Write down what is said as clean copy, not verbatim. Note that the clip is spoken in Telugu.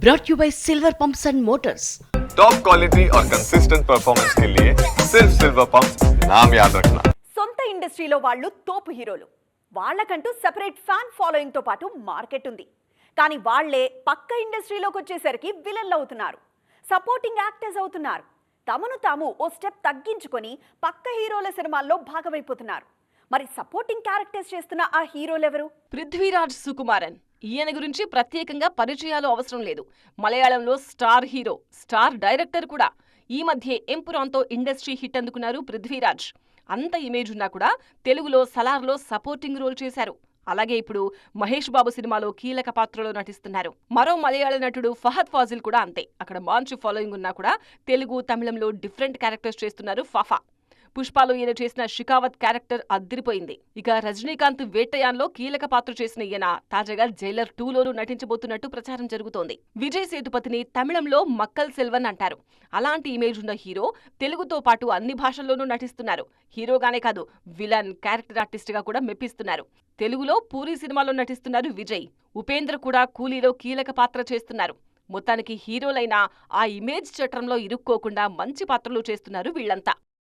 brought you by Silver Pumps and Motors. Top quality और कंसिस्टेंट परफॉर्मेंस के लिए सिर्फ सिल्वर पंप्स नाम याद रखना. సొంత ఇండస్ట్రీలో వాళ్ళు తోపు హీరోలు. వాళ్ళకంటూ సెపరేట్ ఫ్యాన్ ఫాలోయింగ్ తో పాటు మార్కెట్ ఉంది. కానీ వాళ్ళే పక్క ఇండస్ట్రీలోకి వచ్చేసరికి విలన్లు అవుతున్నారు, సపోర్టింగ్ యాక్టర్స్ అవుతున్నారు. తమను తాము ఓ స్టెప్ తగ్గించుకొని పక్క హీరోల సినిమాల్లో భాగమైపోతున్నారు. మరి సపోర్టింగ్ క్యారెక్టర్స్ చేస్తున్న ఆ హీరోలు ఎవరు? పృథ్వీరాజ్ సుకుమారన్. ఈయన గురించి ప్రత్యేకంగా పరిచయాలు అవసరం లేదు. మలయాళంలో స్టార్ హీరో, స్టార్ డైరెక్టర్ కూడా. ఈ మధ్య ఎంపురాన్తో ఇండస్ట్రీ హిట్ అందుకున్నారు పృథ్వీరాజ్. అంత ఇమేజ్ ఉన్నా కూడా తెలుగులో సలార్లో సపోర్టింగ్ రోల్ చేశారు. అలాగే ఇప్పుడు మహేష్ బాబు సినిమాలో కీలక పాత్రలో నటిస్తున్నారు. మరో మలయాళ నటుడు ఫహద్ ఫాజిల్ కూడా అంతే. అక్కడ మంచి ఫాలోయింగ్ ఉన్నా కూడా తెలుగు, తమిళంలో డిఫరెంట్ క్యారెక్టర్స్ చేస్తున్నారు ఫఫా. పుష్పాలో ఈయన చేసిన షికావత్ క్యారెక్టర్ అద్దిరిపోయింది. ఇక రజనీకాంత్ వేటయాన్లో కీలక పాత్ర చేసిన ఈయన తాజాగా జైలర్ 2లోనూ నటించబోతున్నట్టు ప్రచారం జరుగుతోంది. విజయ్ సేతుపతిని తమిళంలో మక్కల్ సెల్వన్ అంటారు. అలాంటి ఇమేజ్ ఉన్న హీరో తెలుగుతో పాటు అన్ని భాషల్లోనూ నటిస్తున్నారు. హీరోగానే కాదు, విలన్, క్యారెక్టర్ ఆర్టిస్ట్ గా కూడా మెప్పిస్తున్నారు. తెలుగులో పూరి సినిమాలో నటిస్తున్నారు విజయ్. ఉపేంద్ర కూడా కూలీలో కీలక పాత్ర చేస్తున్నారు. మొత్తానికి హీరోలైన ఆ ఇమేజ్ చట్రంలో ఇరుక్కోకుండా మంచి పాత్రలు చేస్తున్నారు వీళ్లంతా.